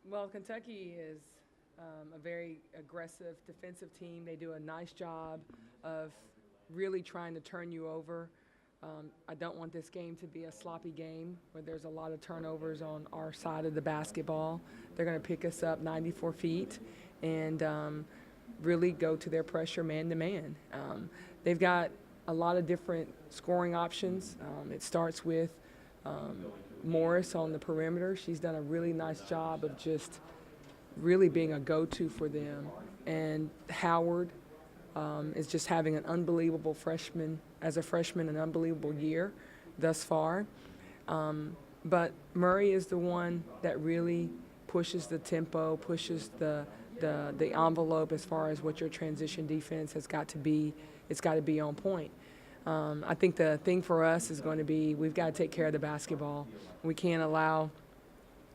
Well, Kentucky is a very aggressive defensive team. They do a nice job of really trying to turn you over. I don't want this game to be a sloppy game where there's a lot of turnovers on our side of the basketball. They're going to pick us up 94 feet and really go to their pressure man to man. They've got a lot of different scoring options. It starts with Morris on the perimeter. She's done a really nice job of just really being a go-to for them. And Howard is just having an unbelievable freshman, as a freshman, an unbelievable year thus far. But Murray is the one that really pushes the tempo, pushes the envelope as far as what your transition defense has got to be. It's got to be on point. I think the thing for us is going to be we've got to take care of the basketball. We can't allow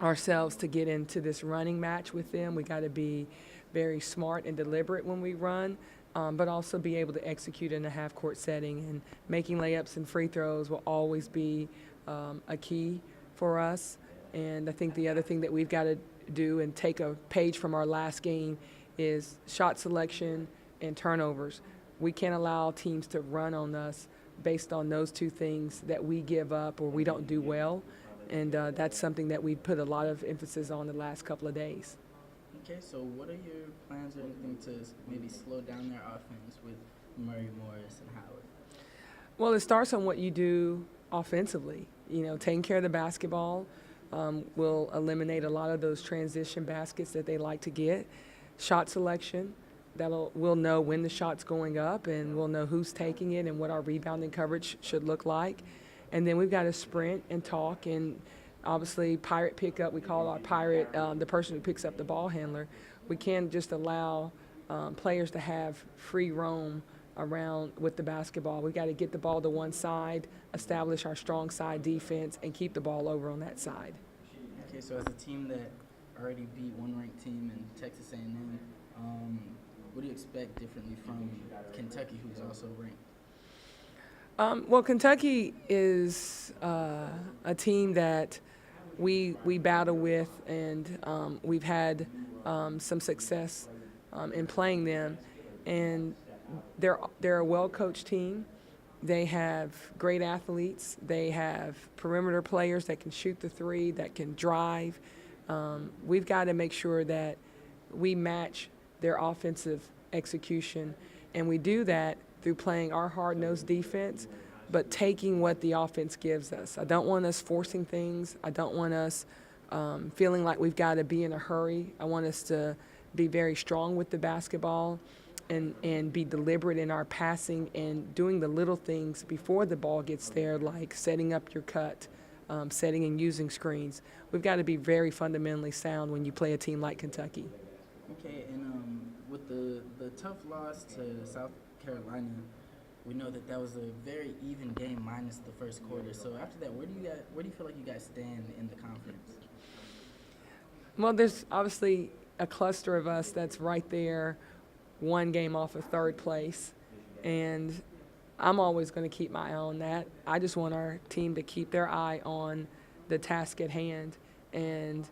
ourselves to get into this running match with them. We got to be very smart and deliberate when we run, but also be able to execute in a half-court setting. And making layups and free throws will always be a key for us. And I think the other thing that we've got to do and take a page from our last game is shot selection and turnovers. We can't allow teams to run on us based on those two things that we give up or we don't do well. And that's something that we put a lot of emphasis on the last couple of days. Okay, so what are your plans or anything to maybe slow down their offense with Murray, Morris, and Howard? Well, it starts on what you do offensively. You know, taking care of the basketball will eliminate a lot of those transition baskets that they like to get. Shot selection, we'll know when the shot's going up and we'll know who's taking it and what our rebounding coverage should look like. And then we've got to sprint and talk and obviously pirate pickup. We call our pirate the person who picks up the ball handler. We can't just allow players to have free roam around with the basketball. We've got to get the ball to one side, establish our strong side defense, and keep the ball over on that side. Okay, so as a team that already beat one ranked team in Texas A&M, what do you expect differently from Kentucky, who's also ranked? Well, Kentucky is a team that we battle with, and we've had some success in playing them. And they're a well-coached team. They have great athletes. They have perimeter players that can shoot the three, that can drive. We've got to make sure that we match their offensive execution, and we do that through playing our hard-nosed defense, but taking what the offense gives us. I don't want us forcing things. I don't want us feeling like we've got to be in a hurry. I want us to be very strong with the basketball and be deliberate in our passing and doing the little things before the ball gets there, like setting up your cut, setting and using screens. We've got to be very fundamentally sound when you play a team like Kentucky. Okay, and with the tough loss to South Carolina, we know that was a very even game minus the first quarter. So after that, where do you feel like you guys stand in the conference? Well, there's obviously a cluster of us that's right there, one game off of third place, and I'm always going to keep my eye on that. I just want our team to keep their eye on the task at hand, and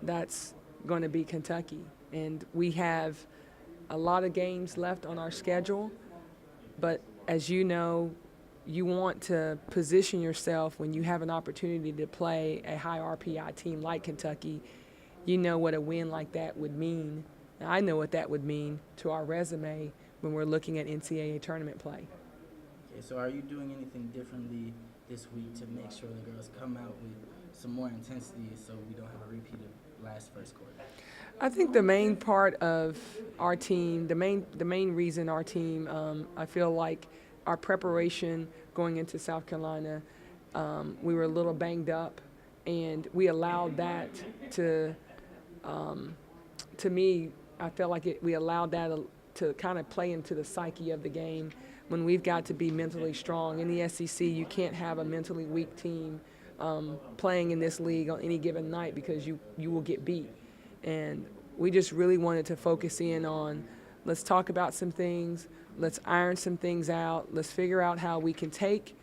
that's going to be Kentucky. And we have a lot of games left on our schedule, but as you know, you want to position yourself when you have an opportunity to play a high RPI team like Kentucky. You know what a win like that would mean. I know what that would mean to our resume when we're looking at NCAA tournament play. Okay, so are you doing anything differently this week to make sure the girls come out with some more intensity so we don't have a repeat of last first quarter? I think the main part of our team, the main reason our team, I feel like our preparation going into South Carolina, we were a little banged up, and we allowed that to me, I felt like we allowed that to kind of play into the psyche of the game when we've got to be mentally strong. In the SEC, you can't have a mentally weak team playing in this league on any given night because you will get beat. And we just really wanted to focus in on, let's talk about some things, let's iron some things out, let's figure out how we can take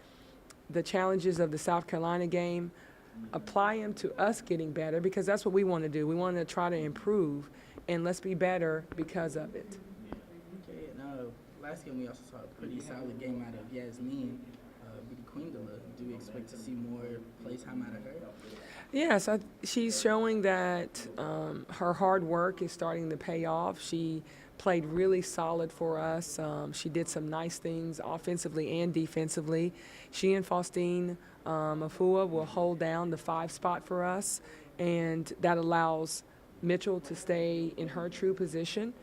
the challenges of the South Carolina game, apply them to us getting better, because that's what we want to do. We want to try to improve, and let's be better because of it. Okay, and last game we also saw a pretty solid game out of Yasmin, beat Queendala. Do we expect to see more playtime out of her? Yes, she's showing that her hard work is starting to pay off. She played really solid for us. She did some nice things offensively and defensively. She and Faustine Afua will hold down the 5 spot for us, and that allows Mitchell to stay in her true position.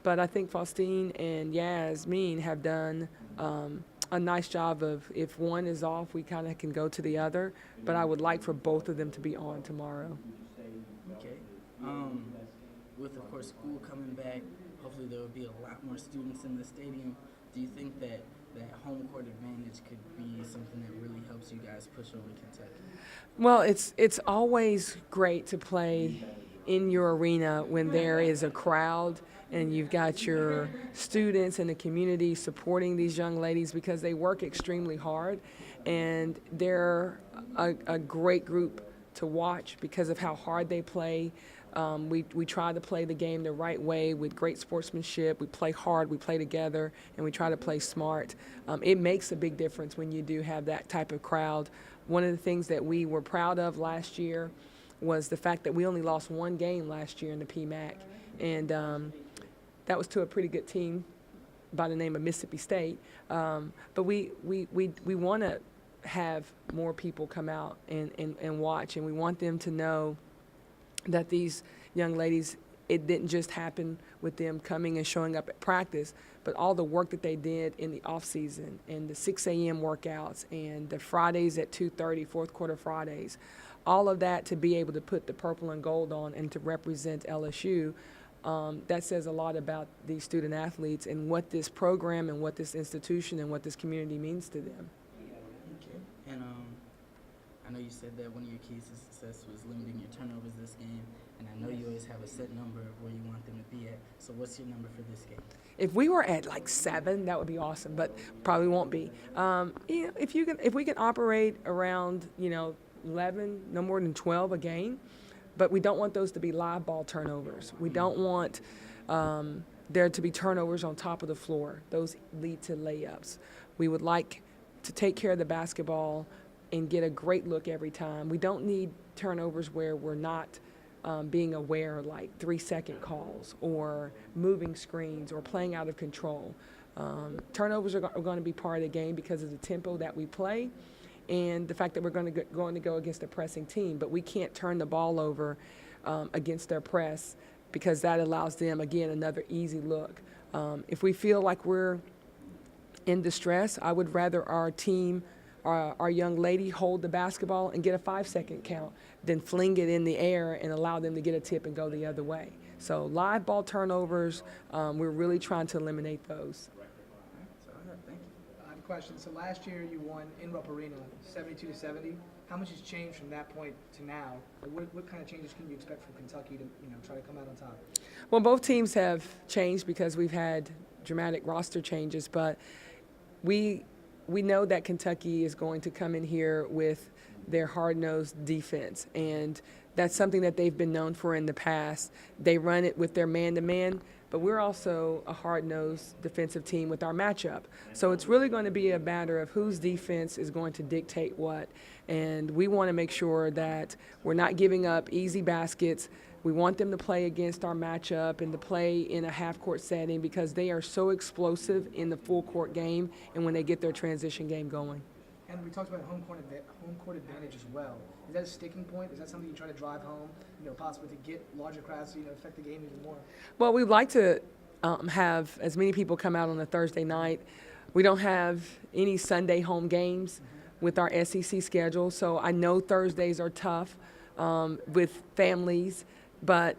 But I think Faustine and Yasmin have done a nice job of, if one is off, we kind of can go to the other. But I would like for both of them to be on tomorrow. Okay. With, of course, school coming back, hopefully there will be a lot more students in the stadium. Do you think that home court advantage could be something that really helps you guys push over Kentucky? Well, it's always great to play in your arena when there is a crowd and you've got your students and the community supporting these young ladies, because they work extremely hard, and they're a great group to watch because of how hard they play. We try to play the game the right way with great sportsmanship. We play hard, we play together, and we try to play smart. It makes a big difference when you do have that type of crowd. One of the things that we were proud of last year was the fact that we only lost 1 game last year in the PMAC, and that was to a pretty good team by the name of Mississippi State. But we want to have more people come out and watch, and we want them to know that these young ladies, it didn't just happen with them coming and showing up at practice, but all the work that they did in the off season, and the 6 a.m. workouts, and the Fridays at 2:30, fourth quarter Fridays, all of that to be able to put the purple and gold on and to represent LSU. That says a lot about these student athletes and what this program and what this institution and what this community means to them. Okay. And I know you said that one of your keys to success was limiting your turnovers this game, and I know you always have a set number of where you want them to be at. So what's your number for this game? If we were at like 7, that would be awesome, but probably won't be. If we can operate around 11, no more than 12 a game, but we don't want those to be live ball turnovers. We don't want there to be turnovers on top of the floor. Those lead to layups. We would like to take care of the basketball and get a great look every time. We don't need turnovers where we're not being aware, like 3-second calls or moving screens or playing out of control. Turnovers are going to be part of the game because of the tempo that we play and the fact that we're going to go against a pressing team. But we can't turn the ball over against their press, because that allows them, again, another easy look. If we feel like we're in distress, I would rather our team, our young lady, hold the basketball and get a 5-second count than fling it in the air and allow them to get a tip and go the other way. So live ball turnovers, we're really trying to eliminate those. Thank you. I have a question. So last year you won in Rupp Arena, 72-70. How much has changed from that point to now? What kind of changes can you expect from Kentucky to try to come out on top? Well, both teams have changed because we've had dramatic roster changes, but we know that Kentucky is going to come in here with their hard-nosed defense, and that's something that they've been known for in the past. They run it with their man-to-man, but we're also a hard-nosed defensive team with our matchup. So it's really going to be a matter of whose defense is going to dictate what, and we want to make sure that we're not giving up easy baskets. We want them to play against our matchup and to play in a half-court setting, because they are so explosive in the full-court game and when they get their transition game going. And we talked about home court advantage as well. Is that a sticking point? Is that something you try to drive home, possibly to get larger crowds to affect the game even more? Well, we'd like to have as many people come out on a Thursday night. We don't have any Sunday home games with our SEC schedule, so I know Thursdays are tough with families, but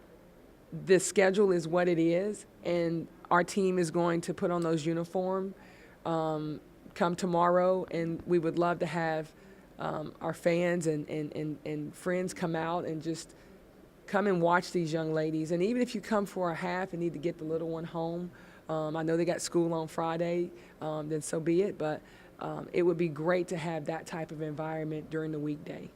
the schedule is what it is, and our team is going to put on those uniforms come tomorrow, and we would love to have our fans and friends come out and just come and watch these young ladies. And even if you come for a half and need to get the little one home, I know they got school on Friday, then so be it, but it would be great to have that type of environment during the weekday.